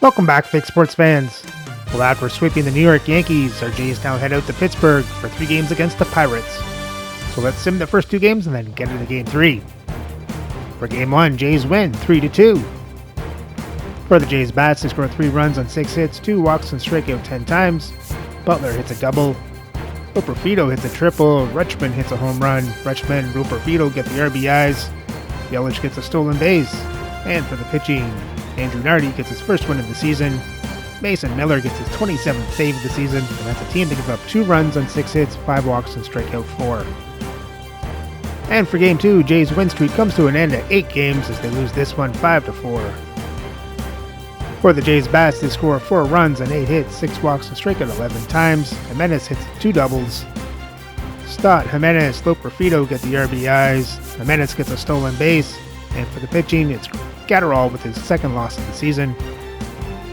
Welcome back, big sports fans. Well, after sweeping the New York Yankees, our Jays now head out to Pittsburgh for 3 games against the Pirates. So let's sim the first 2 games and then get into Game 3. For Game 1, Jays win 3-2. For the Jays bats, they score 3 runs on 6 hits, 2 walks, and strike out 10 times. Butler hits a double. Ruperfito hits a triple. Rutschman hits a home run. Rutschman and Ruperfito get the RBIs. Yelich gets a stolen base. And for the pitching, Andrew Nardi gets his first win of the season. Mason Miller gets his 27th save of the season, and that's a team that gives up 2 runs on 6 hits, 5 walks, and strike out 4. And for Game 2, Jays' win streak comes to an end at 8 games as they lose this one 5-4. For the Jays' bats, they score 4 runs on 8 hits, 6 walks, and strike out 11 times. Jimenez hits 2 doubles. Stott, Jimenez, Ruperfito get the RBIs. Jimenez gets a stolen base. And for the pitching, it's Gatterall with his 2nd loss of the season.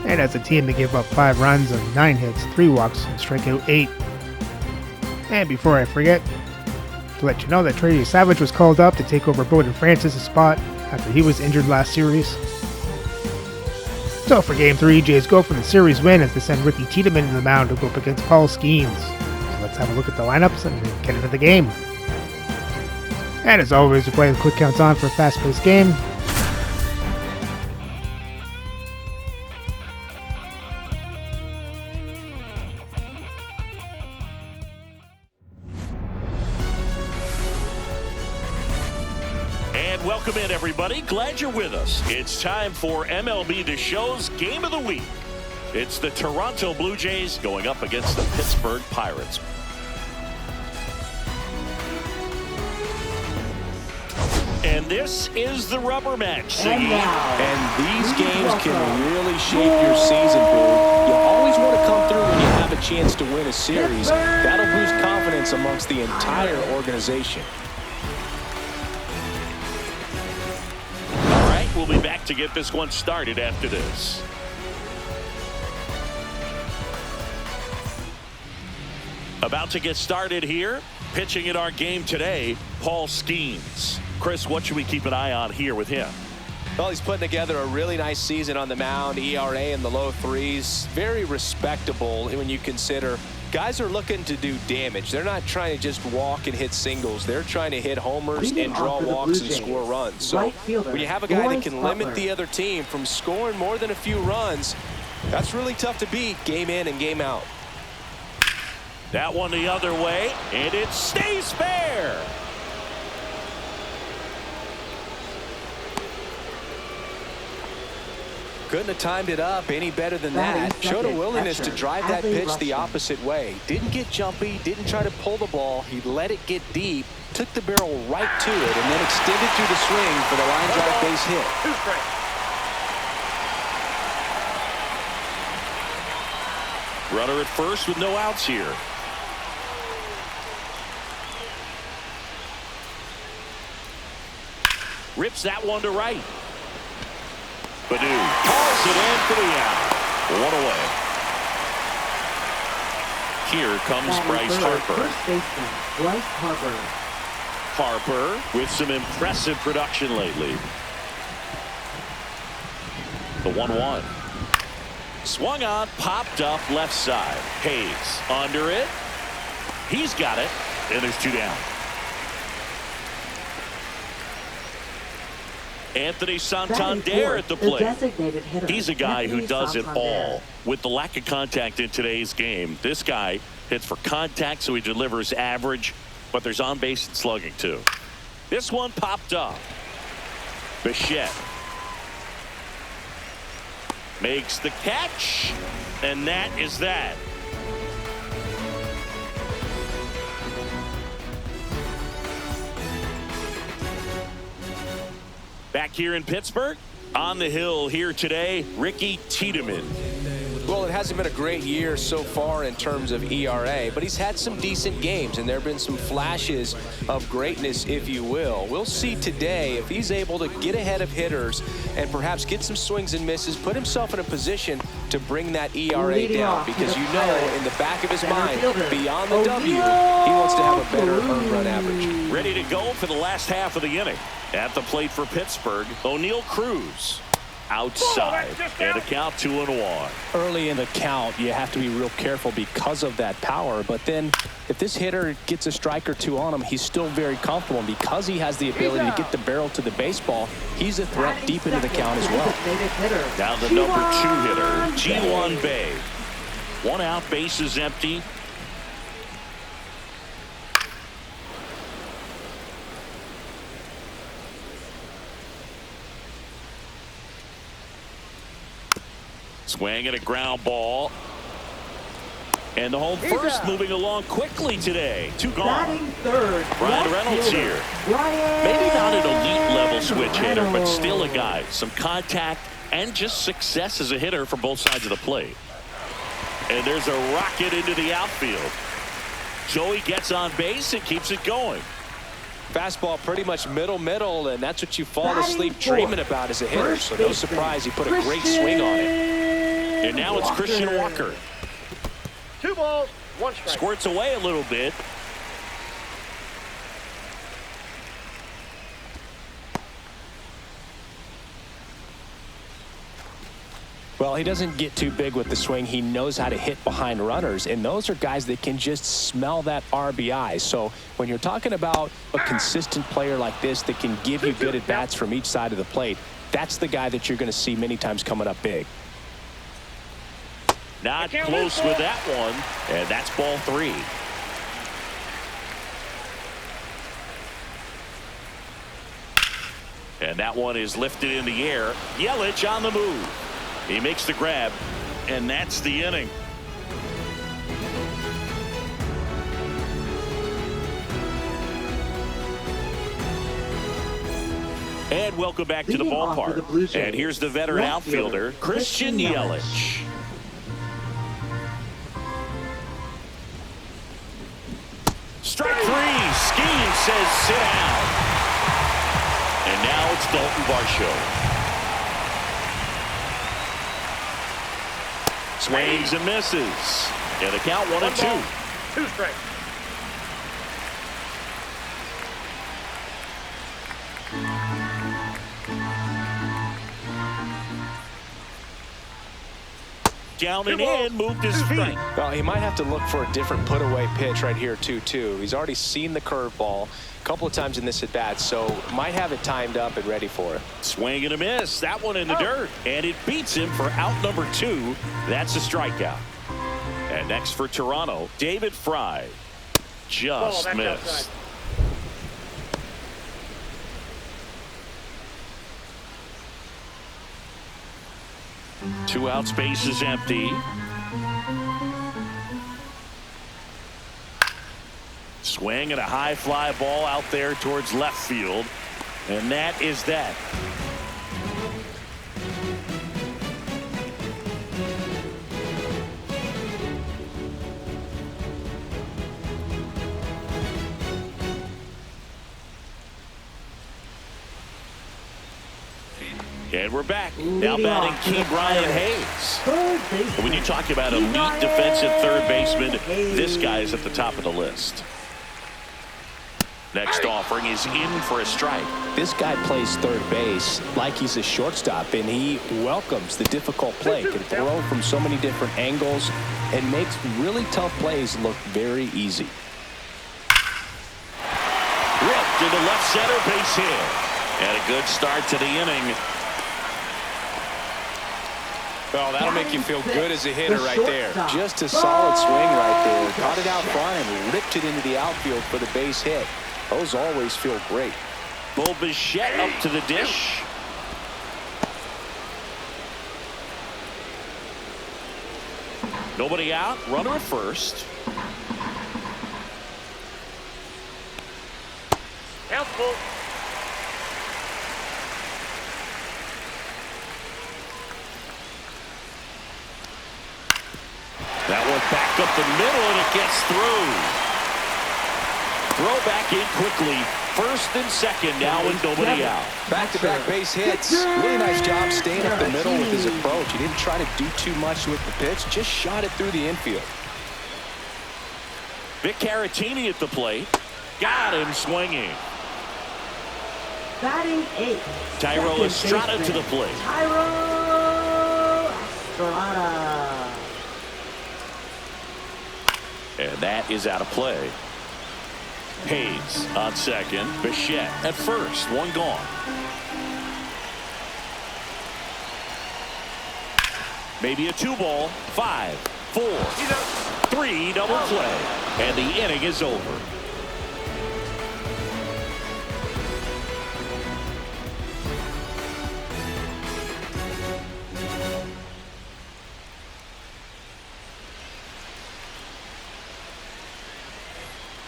And as a team, they give up 5 runs on 9 hits, 3 walks, and strike out 8. And before I forget, to let you know that Trey Savage was called up to take over Bowden Francis' spot after he was injured last series. So for Game 3, Jays go for the series win as they send Ricky Tiedemann to the mound to go up against Paul Skeens. So let's have a look at the lineups and get into the game. And as always, we play the quick counts on for a fast-paced game. And welcome in, everybody. Glad you're with us. It's time for MLB The Show's Game of the Week. It's the Toronto Blue Jays going up against the Pittsburgh Pirates. And this is the rubber match, Siggy. And these games can really shape your season, Boo. You always want to come through when you have a chance to win a series. That'll boost confidence amongst the entire organization. All right, we'll be back to get this one started after this. About to get started here. Pitching in our game today, Paul Skeens. Chris, what should we keep an eye on here with him? Well, he's putting together a really nice season on the mound. ERA in the low 3s. Very respectable when you consider guys are looking to do damage. They're not trying to just walk and hit singles. They're trying to hit homers and draw walks and score runs. So when you have a guy that can limit the other team from scoring more than a few runs, that's really tough to beat game in and game out. That one the other way, and it stays fair. Couldn't have timed it up any better than that. Showed a willingness to drive that pitch the opposite way. Didn't get jumpy, didn't try to pull the ball. He let it get deep, took the barrel right to it, and then extended through the swing for the line drive base hit. Runner at first with no outs here. Rips that one to right. Badu calls it in for the out. 1 away. Here comes Bryce Harper. Harper with some impressive production lately. The 1-1. Swung on, popped up left side. Hayes under it. He's got it, and there's 2 down. Anthony Santander at the plate. He's a guy who does it all. With the lack of contact in today's game, this guy hits for contact, so he delivers average, but there's on-base and slugging too. This one popped up. Bichette makes the catch, and that is that. Back here in Pittsburgh, on the hill here today, Ricky Tiedemann. Well, it hasn't been a great year so far in terms of ERA, but he's had some decent games, and there have been some flashes of greatness, if you will. We'll see today if he's able to get ahead of hitters and perhaps get some swings and misses, put himself in a position to bring that ERA down, because you know in the back of his mind, beyond the W, he wants to have a better earned run average. Ready to go for the last half of the inning. At the plate for Pittsburgh, O'Neal Cruz. outside. And a count 2-1. Early in the count, you have to be real careful because of that power. But then if this hitter gets a strike or two on him, he's still very comfortable. And because he has the ability to get the barrel to the baseball, he's a threat deep into the count as well. Now the number 2 hitter, Ji-Hwan Bae. 1 out, bases empty. Swing and a ground ball. And the home first moving along quickly today. 2 gone. Brian Reynolds here. Maybe not an elite level switch hitter, but still a guy. Some contact and just success as a hitter from both sides of the plate. And there's a rocket into the outfield. Joey gets on base and keeps it going. Fastball pretty much middle, and that's what you fall asleep dreaming about as a hitter. So no surprise he put a great swing on it. And now it's Christian Walker. 2 balls, 1 strike. Squirts away a little bit. Well, he doesn't get too big with the swing. He knows how to hit behind runners, and those are guys that can just smell that RBI. So when you're talking about a consistent player like this that can give you good at-bats from each side of the plate, that's the guy that you're going to see many times coming up big. Not close with that one, and that's ball 3. And that one is lifted in the air. Yelich on the move. He makes the grab, and that's the inning. And welcome back to the ballpark. And here's the veteran outfielder, Christian Yelich. Strike 3. Skeen says sit down. And now it's Dalton Varsho. Swings and misses. And the count 1-2. 2 strikes. Down and in, moved his feet. Well, he might have to look for a different put-away pitch right here, 2-2. He's already seen the curveball a couple of times in this at-bat, so might have it timed up and ready for it. Swing and a miss. That one in the dirt. And it beats him for out number 2. That's a strikeout. And next for Toronto, David Fry. Just missed. 2 out, space is empty. Swing and a high fly ball out there towards left field. And that is that. And we're back. Now batting Key Brian Hayes. When you talk about elite defensive third baseman, this guy is at the top of the list. Next offering is in for a strike. This guy plays third base like he's a shortstop, and he welcomes the difficult play. Can throw from so many different angles and makes really tough plays look very easy. Ripped into left center, base hit. And a good start to the inning. Well, that'll make you feel good as a hitter right there. Just a solid swing right there. Caught it out front and ripped it into the outfield for the base hit. Those always feel great. Bo Bichette up to the dish. Nobody out. Runner at first. Helpful. That one back up the middle, and it gets through. Throw back in quickly. First and second now with nobody out. Back-to-back base hits. Really nice job staying up the middle with his approach. He didn't try to do too much with the pitch. Just shot it through the infield. Vic Caratini at the plate. Got him swinging. Batting 8. Tyro Estrada to the plate. Tyro Estrada. And that is out of play. Hayes on second. Bichette at first. One gone. Maybe a 2-ball. 5, 4, 3 double play. And the inning is over.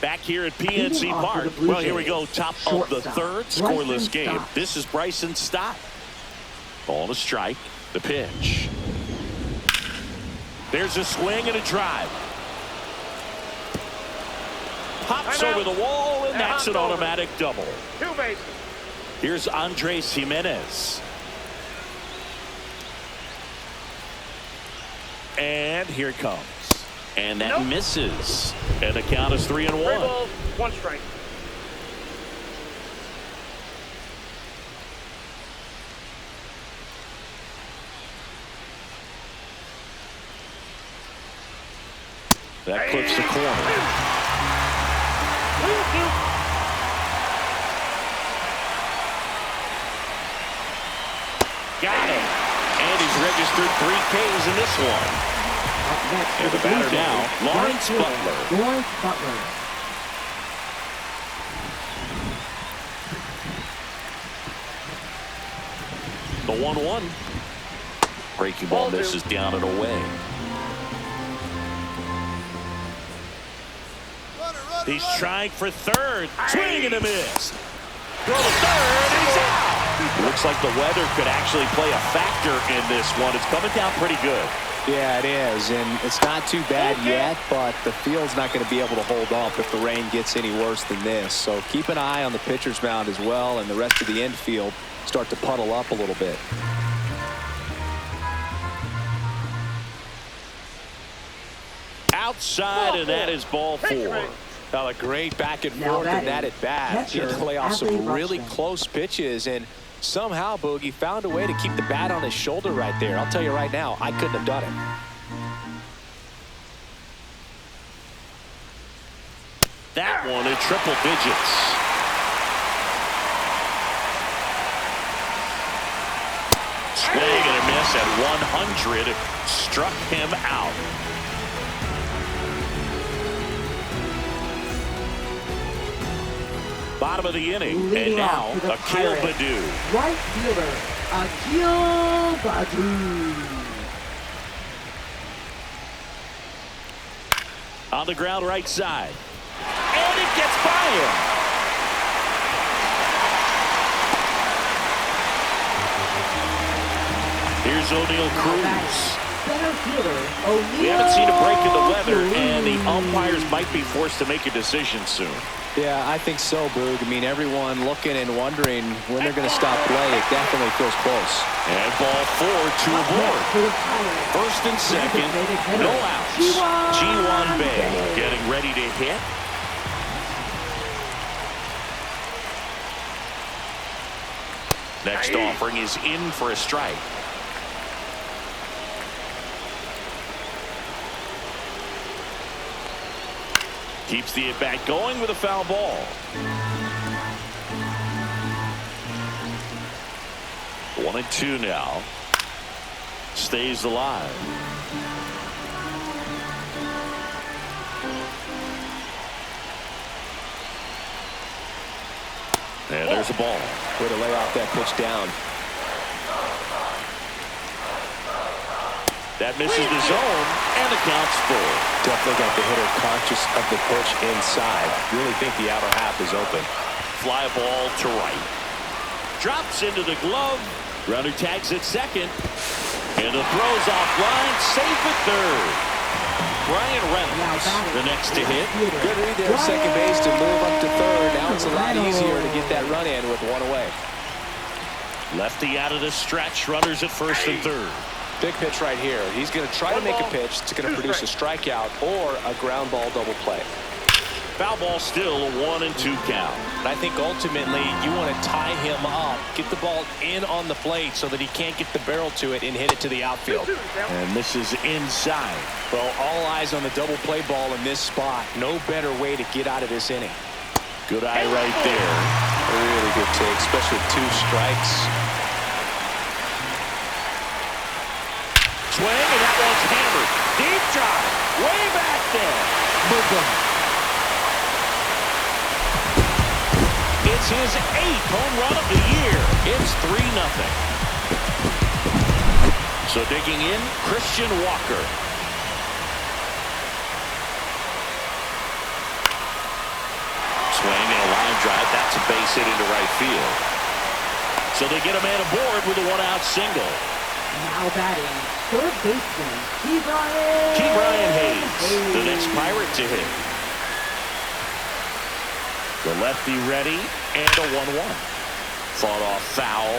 Back here at PNC Park. Well, here we go. Top of the third. Scoreless game. This is Bryson Stott. Ball to strike. The pitch. There's a swing and a drive. Pops over the wall, and that's an automatic double. 2 bases. Here's Andres Jimenez. And here it comes. And that misses. And the count is 3-1. 3 balls, 1 strike. That clips the corner. Got it. And he's registered 3 Ks in this one. And the batter now, Lawrence Butler. Lawrence Butler. The 1-1. Breaking ball misses down and away. He's trying for third. Swing and a miss. Throw to third, and he's out. Looks like the weather could actually play a factor in this one. It's coming down pretty good. Yeah, it is, and it's not too bad yet, but the field's not going to be able to hold up if the rain gets any worse than this. So keep an eye on the pitcher's mound as well, and the rest of the infield start to puddle up a little bit. Outside, and that is ball 4. Now a great back and forth in that at bat. He had to lay off some really close pitches, and somehow Boogie found a way to keep the bat on his shoulder right there. I'll tell you right now, I couldn't have done it. That one in triple digits. Swing and a miss at 100. Struck him out. Bottom of the inning, and now Akil Baddoo. Right fielder, Akil Baddoo. On the ground right side. And it gets by him. Here's O'Neal Cruz. We haven't seen a break in the weather, and the umpires might be forced to make a decision soon. Yeah, I think so, Boog. I mean, everyone looking and wondering when they're going to stop play. It definitely feels close. And ball 4, 2 aboard. First and second, no outs. G1 Bay getting ready to hit. Next offering is in for a strike. Keeps the at-bat going with a foul ball. 1-2 now. Stays alive. And there's a ball. Way to lay off that pitch down. That misses the zone, and the count's full. Definitely got the hitter conscious of the pitch inside. Really think the outer half is open. Fly ball to right. Drops into the glove. Runner tags at second. And the throw's offline. Safe at third. Brian Reynolds, the next to hit. Good read there at second base to move up to third. Now it's a lot easier to get that run in with 1 away. Lefty out of the stretch. Runners at first and third. Big pitch right here. He's going to try to make a pitch that's going to produce a strikeout or a ground ball double play. Foul ball, still a 1-2 count. I think ultimately you want to tie him up, get the ball in on the plate so that he can't get the barrel to it and hit it to the outfield. And this is inside. Well, all eyes on the double play ball in this spot. No better way to get out of this inning. Good eye right there. A really good take, especially with 2 strikes. Swing, and that one's hammered. Deep drive, way back there. Boom. It's his 8th home run of the year. It's 3-0. So digging in, Christian Walker. Swing and a line drive. That's a base hit into right field. So they get a man aboard with a 1-out single. Now batting, third baseman, Ke'Bryan Hayes, the next Pirate to hit. The lefty ready, and a 1-1. Fought off foul.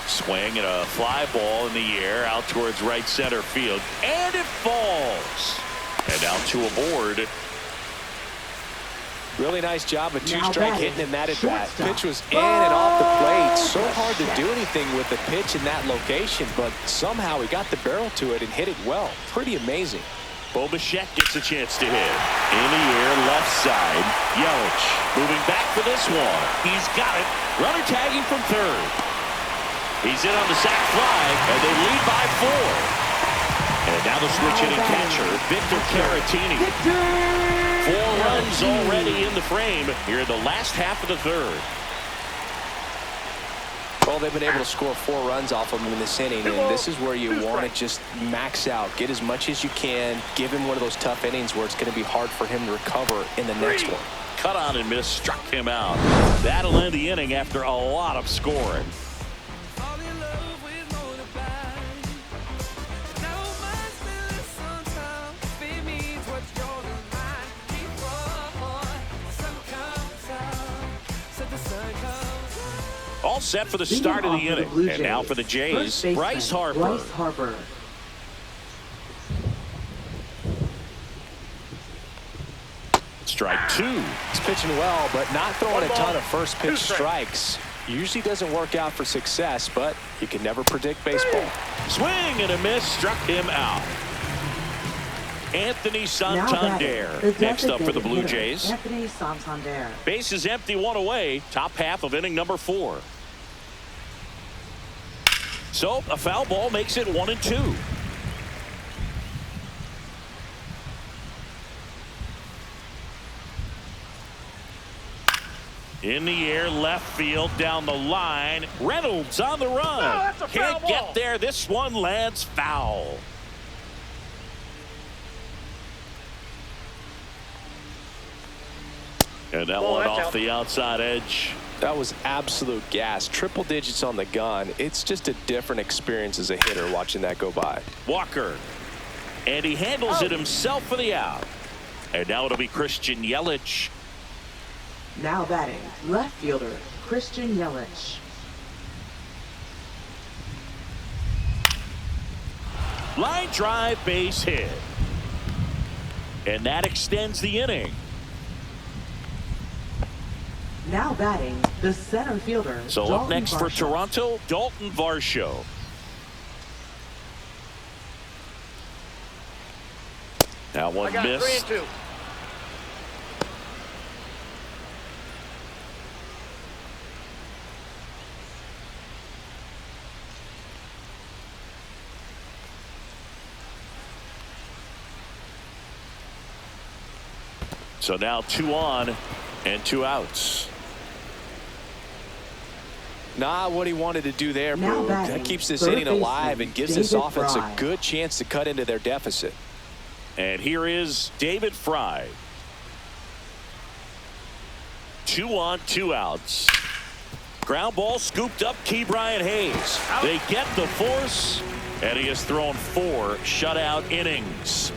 Swing and a fly ball in the air out towards right center field, and it falls. And now 2 aboard. Really nice job of 2-strike hitting in that at bat. Pitch was in and off the plate. So hard to do anything with the pitch in that location, but somehow he got the barrel to it and hit it well. Pretty amazing. Bo Bichette gets a chance to hit. In the air, left side. Yelich moving back for this one. He's got it. Runner tagging from third. He's in on the sac fly, and they lead by 4. And now the switch hitting catcher, Victor Caratini. 4 runs already in the frame here in the last half of the 3rd. Well, they've been able to score 4 runs off of him in this inning, and this is where you want to just max out, get as much as you can, give him one of those tough innings where it's going to be hard for him to recover in the next one. Cut on and miss, struck him out. That'll end the inning after a lot of scoring. All set for the start of the inning. And now for the Jays, Bryce Harper. Strike 2. He's pitching well, but not throwing a ton of first pitch strikes. Usually doesn't work out for success, but you can never predict baseball. Swing and a miss, struck him out. Anthony Santander next up for the Blue Jays. Anthony Santander. Base is empty, 1 away. Top half of inning number 4. So a foul ball makes it 1-2. In the air, left field, down the line. Reynolds on the run. Can't get there. This one lands foul. And that one off the outside edge. That was absolute gas. Triple digits on the gun. It's just a different experience as a hitter watching that go by. Walker. And he handles it himself for the out. And now it'll be Christian Yelich. Now batting, left fielder, Christian Yelich. Line drive, base hit. And that extends the inning. Now batting, the center fielder. So up next for Toronto, Dalton Varsho. Now one missed. 3-2. So now 2 on and 2 outs. Not what he wanted to do there, Boo. That keeps this inning alive and gives this offense a good chance to cut into their deficit. And here is David Fry. 2 on, 2 outs. Ground ball scooped up Ke'Bryan Hayes. They get the force, and he has thrown 4 shutout innings.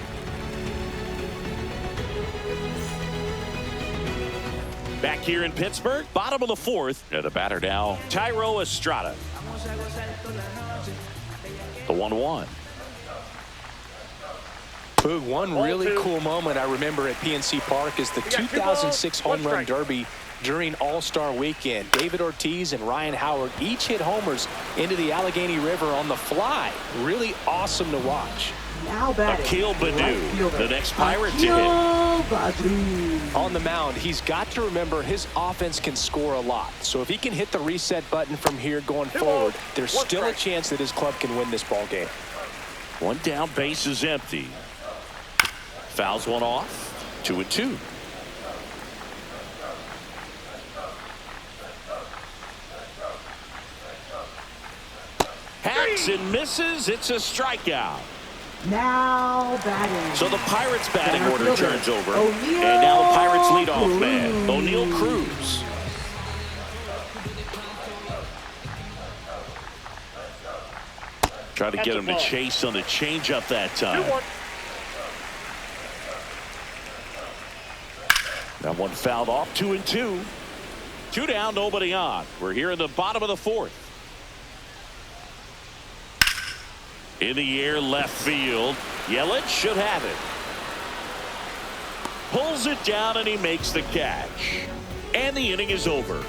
Back here in Pittsburgh, bottom of the 4th, and the batter now, Thairo Estrada. The 1-1. Boog, one really cool moment I remember at PNC Park is the 2006 Home Run Derby during All-Star Weekend. David Ortiz and Ryan Howard each hit homers into the Allegheny River on the fly. Really awesome to watch. Now batting, Akil Baddoo, the next Pirate to hit. Baddoo. On the mound, he's got to remember his offense can score a lot. So if he can hit the reset button from here going forward, there's still a chance that his club can win this ball game. One down, base is empty. Fouls one off. 2-2. Hacks and misses. It's a strikeout. Now batting. So the Pirates batting Center order fielder, turns over. O'Neal And now the Pirates leadoff Cruz. man, O'Neal Cruz. Try to get him to chase on the changeup that time. 2-1. That one fouled off. 2-2. 2 down, nobody on. We're here in the bottom of the fourth. In the air, left field. Yelich should have it. Pulls it down and he makes the catch. And the inning is over.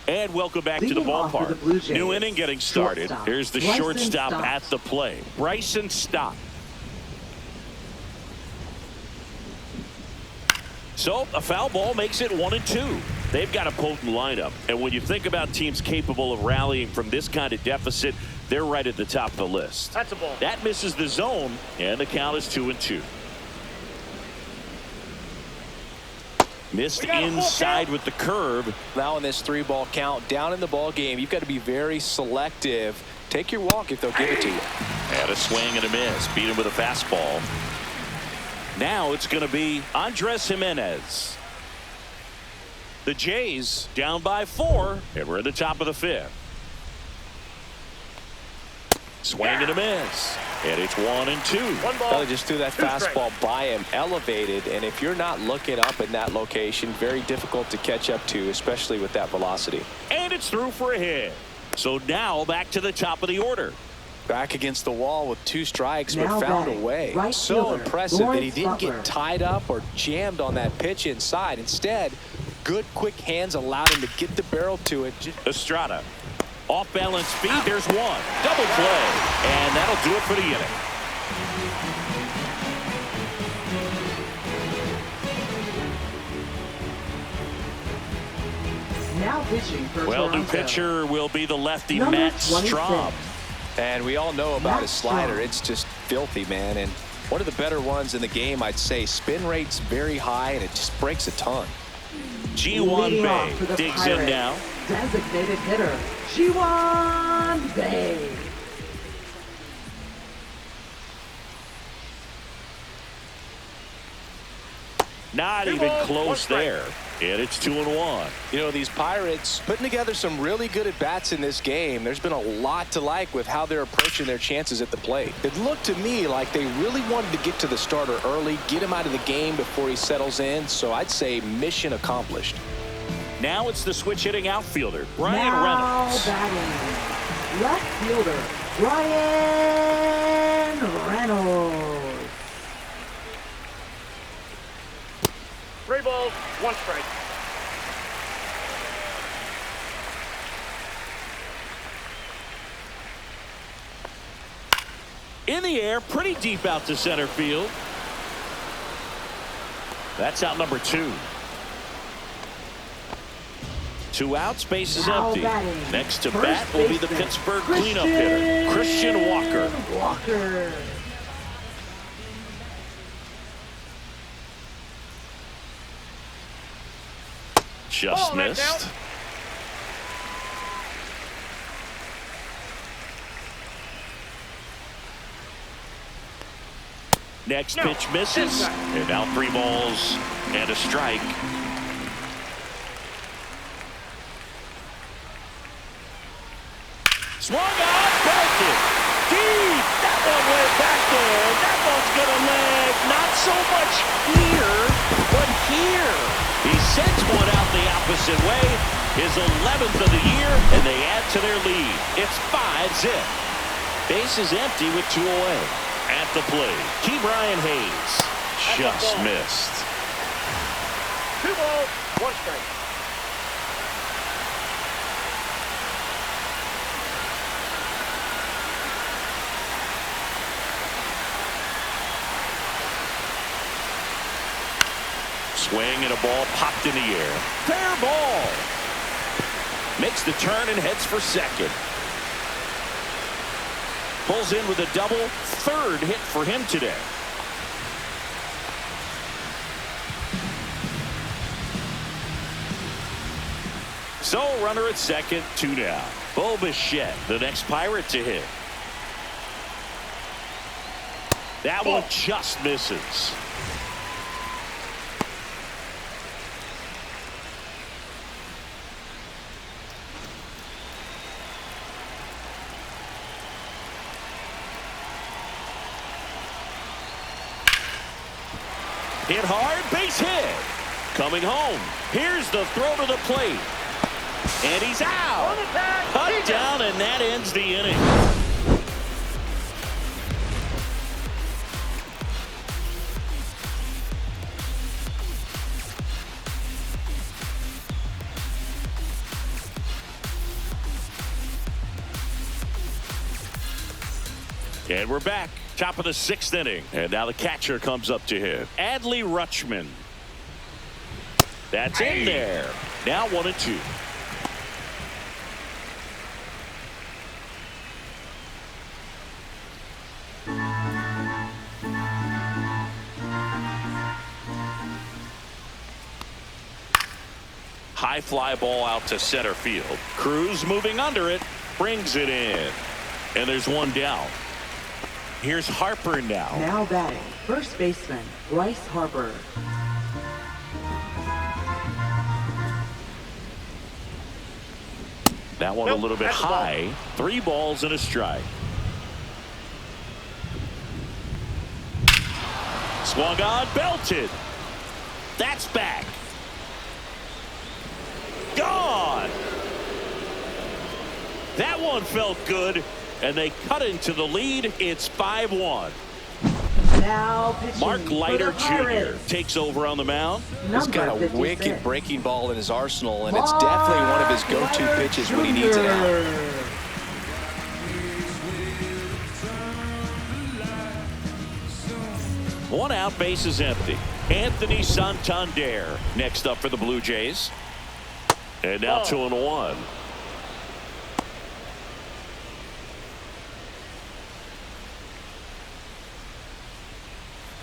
And welcome back to the Leading off for the Blue ballpark. Jays, New inning getting started. shortstop, Here's the Bryson shortstop Stott. at the plate. Bryson Stott. So a foul ball makes it 1-2. They've got a potent lineup. And when you think about teams capable of rallying from this kind of deficit, they're right at the top of the list. That's a ball. That misses the zone, and the count is 2-2. Missed inside with the curve. Now in this 3-ball count, down in the ball game, you've got to be very selective. Take your walk if they'll give it to you. And a swing and a miss. Beat him with a fastball. Now it's going to be Andres Jimenez. The Jays down by 4, and we're at the top of the 5th. Swing and a miss. And it's 1-2. One ball. Probably just threw that 2 strikes. fastball by him, elevated, and if you're not looking up in that location, very difficult to catch up to, especially with that velocity. And it's through for a hit. So now back to the top of the order. Back against the wall with 2 strikes, Now but found a batting, way. right So fielder, impressive that he Lawrence didn't Butler. get tied up or jammed on that pitch inside. Instead, good quick hands allowed him to get the barrel to it. Estrada. Off balance speed. There's one. Double play. And that'll do it for the inning. Now pitching for Well, new Toronto. pitcher will be the lefty Number Matt 26. Strahm. And we all know about his slider. Strong. It's just filthy, man. And one of the better ones in the game, I'd say. Spin rate's very high, and it just breaks a ton. G1 Leading off Bay for the digs in Pirates, now. Designated hitter, G1 Bay. Not 2 even balls, 1 close strike. there. And it's 2-1. You know, these Pirates putting together some really good at-bats in this game. There's been a lot to like with how they're approaching their chances at the plate. It looked to me like they really wanted to get to the starter early, get him out of the game before he settles in. So I'd say mission accomplished. Now it's the switch hitting outfielder, Brian Now Reynolds. batting, left fielder, Brian Reynolds. 3 balls, 1 strike. In the air, pretty deep out to center field. That's out number 2. 2 outs, base is Now empty. batting, Next to first bat will be the baseman, Pittsburgh cleanup hitter, Christian Walker. Walker. Just Oh, that's missed. out. Next No, pitch misses. inside. And now 3 balls and a strike. Swung on, belted. Deep. That one went back there. That one's gonna leg. Not so much here, but here. He sends one out the opposite opposite way. His 11th of the year, and they add to their lead. It's 5-zip. Base is empty with 2 away. At the plate, Brian Hayes just missed. 2 balls, 1 strike. Swing and a ball popped in the air. Fair ball. Makes the turn and heads for second. Pulls in with a double. 3rd hit for him today. So runner at second, 2 down. Bo Bichette, the next Pirate to hit. That one just misses. Hit hard, base hit. Coming home. Here's the throw to the plate. And he's out. Cut down, and that ends the inning. And we're back. Top of the 6th inning. And now the catcher comes up to hit. Adley Rutschman. That's in there. Now 1-2. High fly ball out to center field. Cruz moving under it. Brings it in. And there's 1 down. Here's Harper now. Now batting, first baseman, Bryce Harper. That one a little bit high. 3 balls and a strike. Swung on, belted. That's back. Gone. That one felt good. And they cut into the lead. It's 5-1. Now pitching Mark Leiter for the Jr. Pirates. takes over on the mound. He's got a 56. wicked breaking ball in his arsenal, and it's definitely one of his go-to pitches when he needs it out. One out, base is empty. Anthony Santander next up for the Blue Jays. And now 2-1.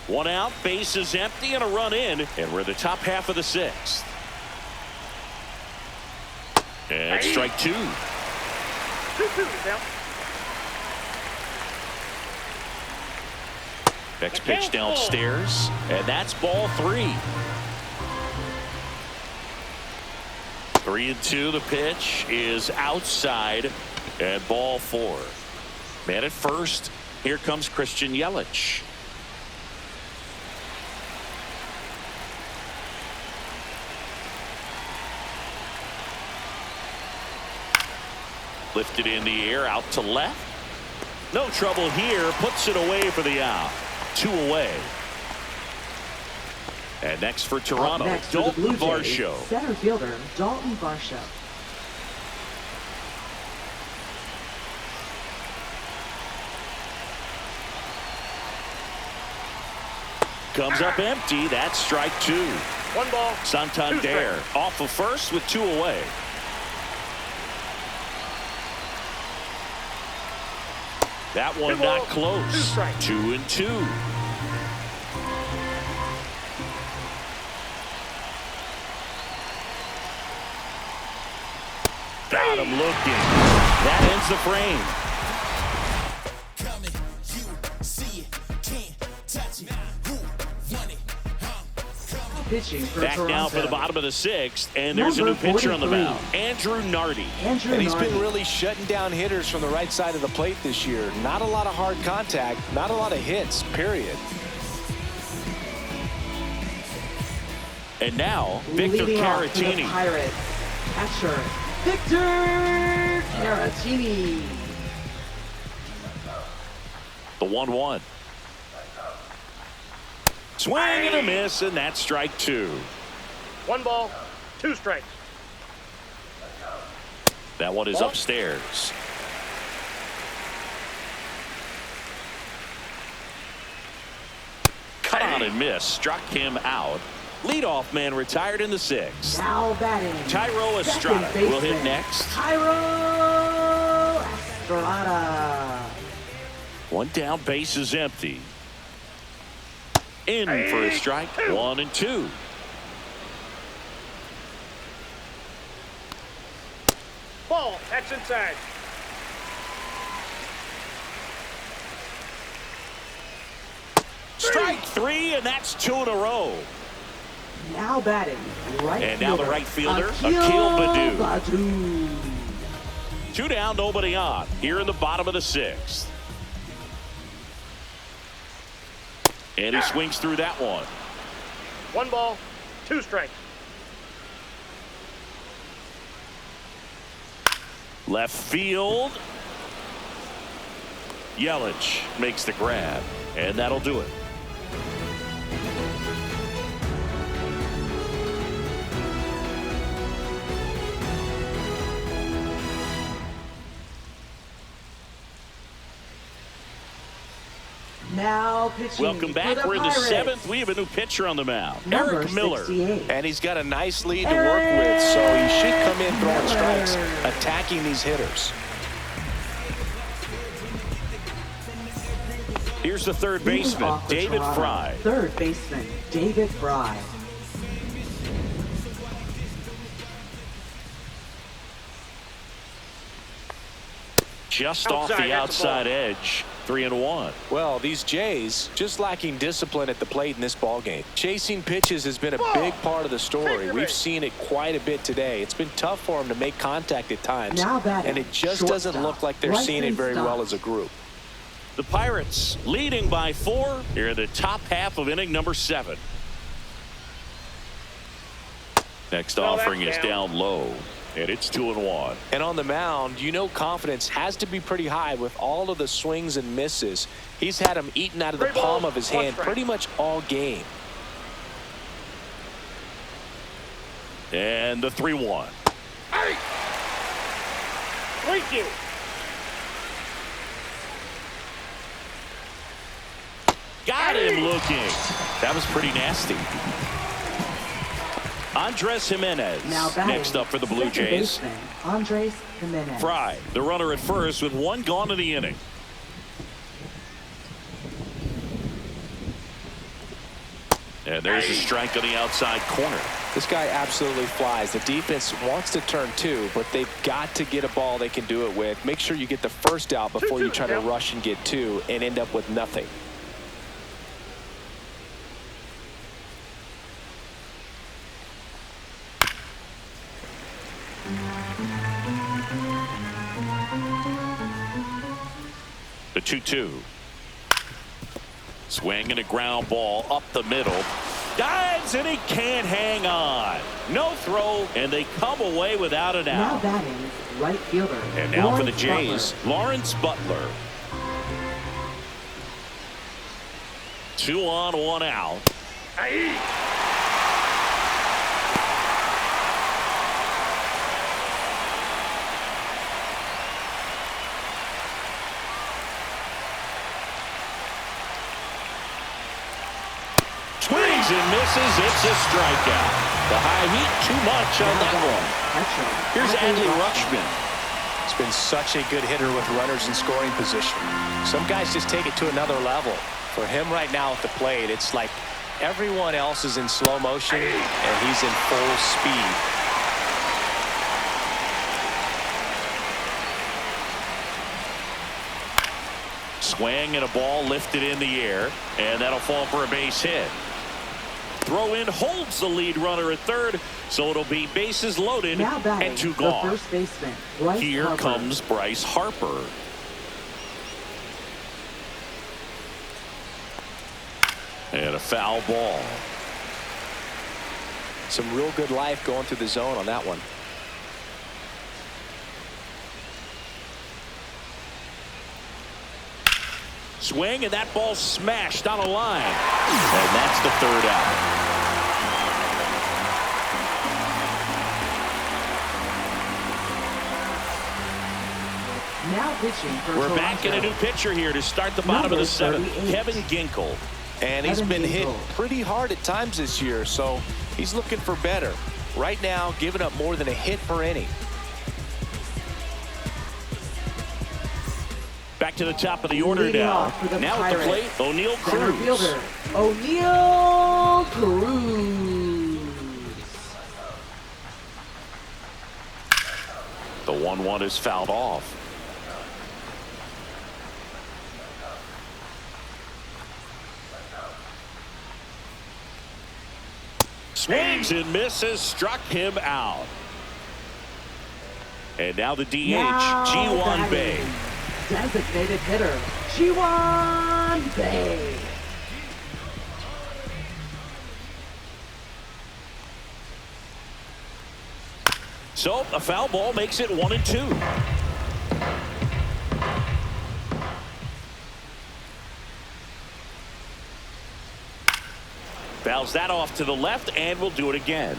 One out, base is empty, and a run in, and we're in the top half of the 6th. And strike 2. 2-2 now. Next pitch downstairs, and that's ball 3. 3-2. The pitch is outside, and ball 4. Man at first. Here comes Christian Yelich. Lifted in the air, out to left. No trouble here. Puts it away for the out. 2 away. And next for Toronto, next Dalton for the Blue Jays, Varsho. Center fielder, Dalton Varsho. Comes up empty. That's strike 2. 1 ball. Santander off of first with 2 away. That one not close. 2-2. Got him looking. That ends the frame. Pitching for Back Toronto. now for the bottom of the 6th, and there's a new pitcher on the mound, Andrew Nardi. And he's been really shutting down hitters from the right side of the plate this year. Not a lot of hard contact, not a lot of hits, period. And now, Victor Leading off for the Caratini. Pirates, catcher, Victor Caratini. The 1-1. Swing and a miss, and that's strike 2. 1 ball, 2 strikes. That one is upstairs. Cut on and miss. Struck him out. Leadoff man retired in the 6th. Now batting, Tyro Estrada second will hit baseman, next. Tyro Estrada. One down, base is empty. In for a strike. 1 and 2. Ball, that's inside. Strike 3, and that's 2 in a row. Now batting, right And fielder, now the right fielder, Akil Akil Baddoo. 2 down, nobody on. Here in the bottom of the 6th. And he swings through that one. 1 ball, 2 strikes. Left field. Yelich makes the grab, and that'll do it. Now pitching Welcome back. for the We're in the Pirates. 7th. We have a new pitcher on the mound. Number Eric Miller. 68. And he's got a nice lead to work with, so he should come in throwing strikes, attacking these hitters. Here's the third Leading baseman, off for David Toronto, Fry. Third baseman, David Fry. Just off Outside, the that's a outside ball. edge. 3-1. Well, these Jays just lacking discipline at the plate in this ballgame. Chasing pitches has been a big part of the story. We've seen it quite a bit today. It's been tough for them to make contact at times, Now batting, and it just doesn't shortstop, look like they're seeing it very well as a group. The Pirates leading by 4 here in the top half of inning number 7. Next No, that's offering is down. down low, and it's 2-1. And on the mound, you know confidence has to be pretty high with all of the swings and misses. He's had them eaten out of the 3 balls, palm of his 1 hand strike. pretty much all game. And the 3-1. Hey! 3-2. Got him looking. That was pretty nasty. Andres Jimenez Now batting, next up for the Blue second Jays. baseman, Andres Jimenez. Fry, the runner at first with 1 gone in the inning. And there's a strike on the outside corner. This guy absolutely flies. The defense wants to turn 2, but they've got to get a ball they can do it with. Make sure you get the first out before you try to rush and get 2 and end up with nothing. The 2-2. Swing and a ground ball up the middle. Dives and he can't hang on. No throw, and they come away without an Now out. batting, right fielder. And now for the Lawrence Jays, Butler. Lawrence Butler. 2 on, 1 out. Hey! Swings and misses. It's a strikeout. The high heat, too much on Now that batting, one. catcher, Here's Adley Rutschman. It's been such a good hitter with runners in scoring position. Some guys just take it to another level. For him right now at the plate, it's like everyone else is in slow motion and he's in full speed. Swing and a ball lifted in the air, and that'll fall for a base hit. Throw in holds the lead runner at third, so it'll be bases loaded Now batting, and 2 the gone. first baseman, Bryce Here Harper. comes Bryce Harper. And a foul ball. Some real good life going through the zone on that one. Swing, and that ball smashed on a line. And that's the third out. Now pitching for We're Toronto. back in a new pitcher here to start the bottom of the seventh. 38. Kevin Ginkel. And he's been hit Ginkel. pretty hard at times this year, so he's looking for better. Right now, giving up more than a hit per inning. Back to the top of the order Leading now. off for the Now at the plate, Pirates. O'Neal Center Cruz. fielder, O'Neal Cruz. The 1-1 is fouled off. Swings and misses, struck him out. And now the DH, Now Ji-Hwan Bae. batting, designated hitter, Ji-Hwan Bae. So a foul ball makes it 1-2. Fouls that off to the left, and we'll do it again.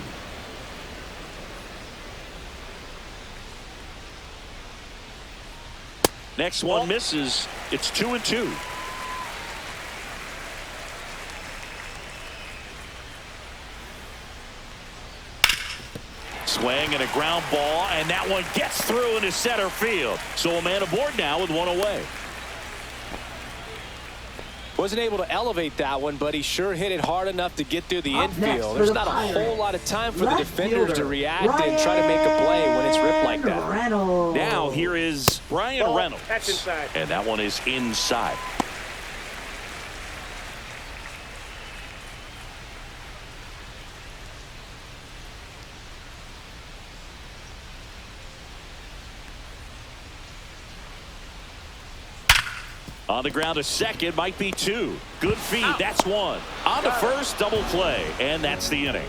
Next one misses. It's 2-2. Swing and a ground ball, and that one gets through into center field. So a man aboard now with one away. Wasn't able to elevate that one, but he sure hit it hard enough to get through the Up next infield. for There's the not a Pirates, whole lot of time for the left defenders to fielder, react and try to make a play when it's ripped like that. Reynolds. Now here is Brian Ball, Reynolds. that's inside. And that one is inside. On the ground to second, might be two. Good feed, that's one. On to first, double play, and that's the inning.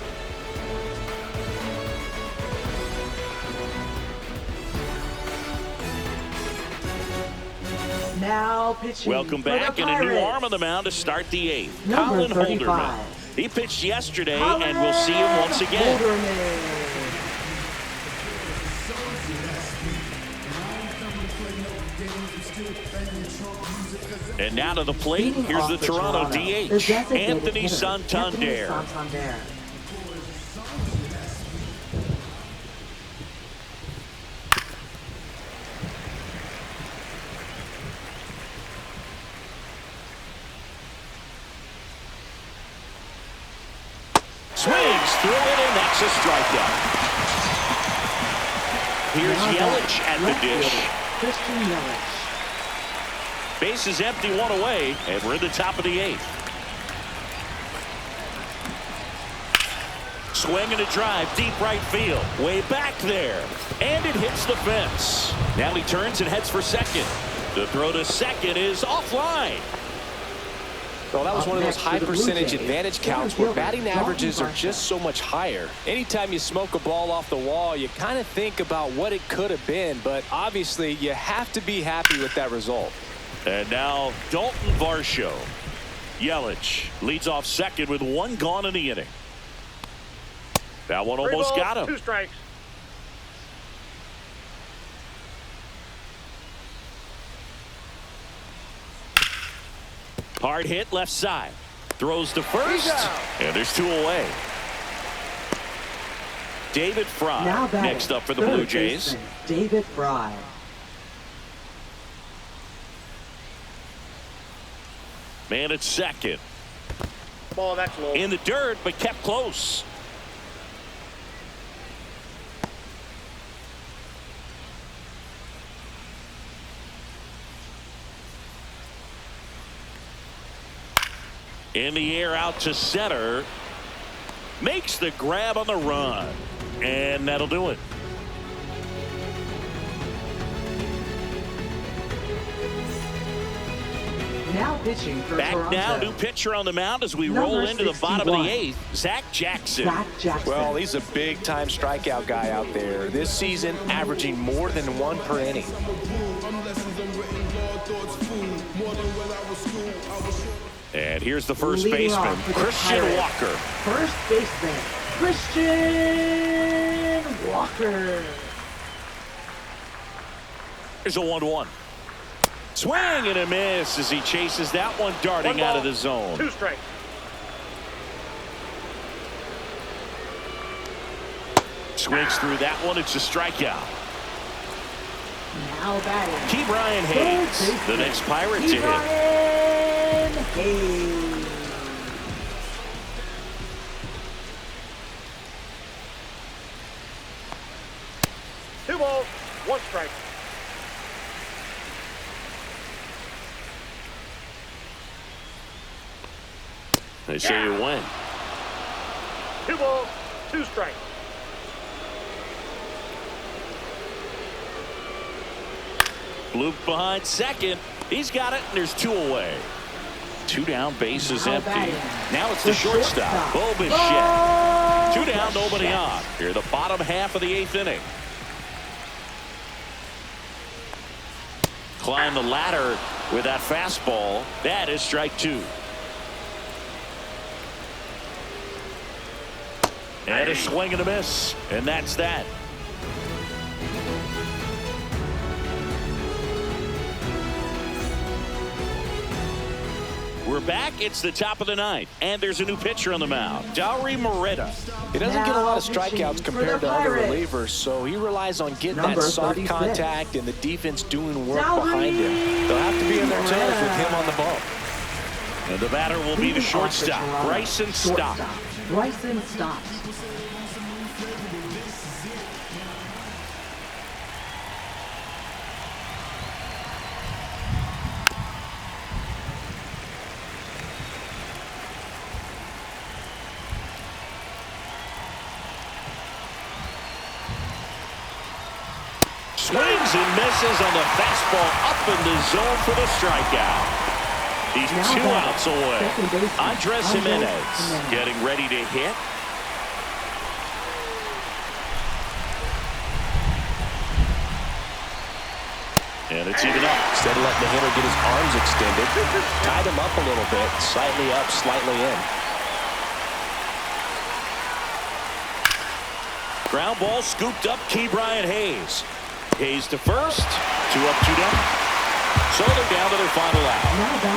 Now pitching Welcome for the back, and a new Pirates, arm on the mound to start the eighth. number Colin 35. Holderman. He pitched yesterday, and we'll see him once again. Holderman. And now to the plate, Leading here's off the for Toronto the DH, designated Anthony hitter, Santander. Anthony Santander. Swings through it, and that's a strikeout. Here's Now Yelich back, at the left dish. fielder, Christian Yelich. Base is empty, one away, and we're in the top of the eighth. Swing and a drive, deep right field, way back there, and it hits the fence. Now he turns and heads for second. The throw to second is offline. Well, that was Up one of those next for high the Blue percentage Jays, advantage center counts where fielder, batting Dalton averages are Varsho. just so much higher. Anytime you smoke a ball off the wall, you kind of think about what it could have been, but obviously you have to be happy with that result. And now Dalton Varsho. Yelich leads off second with one gone in the inning. That one Three almost balls, got him. 2 strikes. Hard hit left side. Throws to first. He's out. And there's two away. David Fry Now batting, next up for the third Blue Jays. baseman, David Fry. Man at second. Ball, that's low. In the dirt, but kept close. In the air out to center. Makes the grab on the run. And that'll do it. Now pitching for Back Toronto. now, new pitcher on the mound as we Number roll into the bottom of the 61. 8th, Zach Jackson. Zach Jackson. Well, he's a big-time strikeout guy out there. This season, averaging more than 1 per inning. And here's the first Leading baseman, off for the Christian Pirates. Walker. First baseman, Christian Walker. Here's a 1-1. Swing and a miss as he chases that one darting 1 out ball, of the zone. 2 strikes. Swings through that one. It's a strikeout. Now batting. Key Brian Hayes, the next Pirate to hit. Brian Hayes. Two balls, 1 strike. They say you win. 2 balls, 2 strikes. Bloop behind second. He's got it, and there's 2 away. 2 down, base is Now empty. batting. Now it's the shortstop, Bo Bichette. 2 down, nobody on. Here, the bottom half of the 8th inning. Climb the ladder with that fastball. That is strike 2. And a swing and a miss. And that's that. We're back. It's the top of the 9th. And there's a new pitcher on the mound, Dauri Moreta. He doesn't get a lot of Now pitching strikeouts for compared the to other Pirates. relievers, so he relies on getting Number that soft 36. contact and the defense doing work Dauri behind him. They'll have to be on their toes Moreta. with him on the ball. And the batter will be the Leading off for shortstop, Toronto. Bryson Stott. Shortstop, Bryson Stott. Swings and misses on the fastball up in the zone for the strikeout. He's Now 2 batting, outs away. second baseman, Andres Andres Jimenez Jimenez. getting ready to hit. And it's even up. Instead of letting the hitter get his arms extended, tied him up a little bit, slightly up, slightly in. Ground ball scooped up, Key Brian Hayes. Hayes to first. 2 up, 2 down. So they're down to their final out.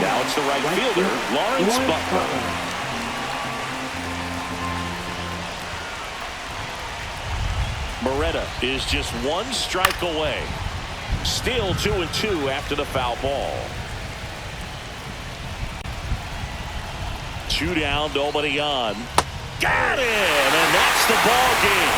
Now it's the right fielder, Lawrence Butler. Moreta is just 1 strike away. Still 2-2 after the foul ball. 2 down, nobody on. Got him, and that's the ball game.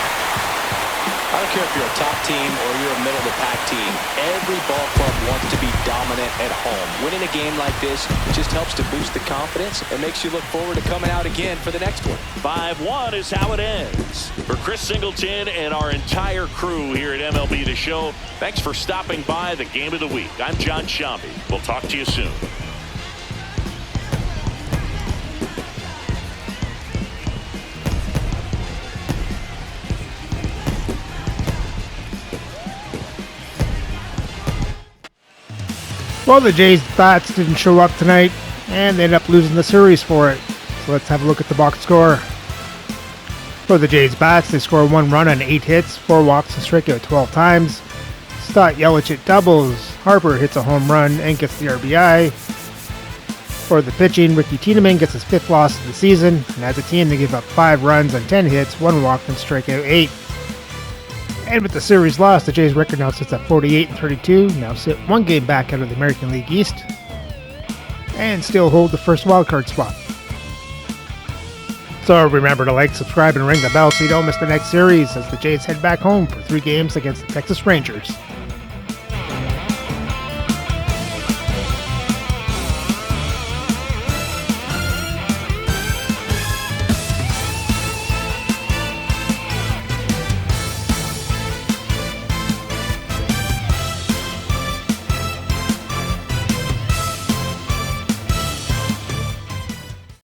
I don't care if you're a top team or you're a middle-of-the-pack team. Every ball club wants to be dominant at home. Winning a game like this just helps to boost the confidence and makes you look forward to coming out again for the next one. 5-1 is how it ends. For Chris Singleton and our entire crew here at MLB The Show, thanks for stopping by the Game of the Week. I'm John Shambi. We'll talk to you soon. Well, the Jays' bats didn't show up tonight, and they ended up losing the series for it. So let's have a look at the box score. For the Jays' bats, they score 1 run on 8 hits, 4 walks, and strike out 12 times. Stott Yelich hit doubles, Harper hits a home run and gets the RBI. For the pitching, Ricky Tiedemann gets his 5th loss of the season, and as a team they give up 5 runs on 10 hits, 1 walk, and strike out 8. And with the series loss, the Jays' record now sits at 48-32, now sit 1 game back out of the American League East, and still hold the first wildcard spot. So remember to like, subscribe, and ring the bell so you don't miss the next series as the Jays head back home for 3 games against the Texas Rangers.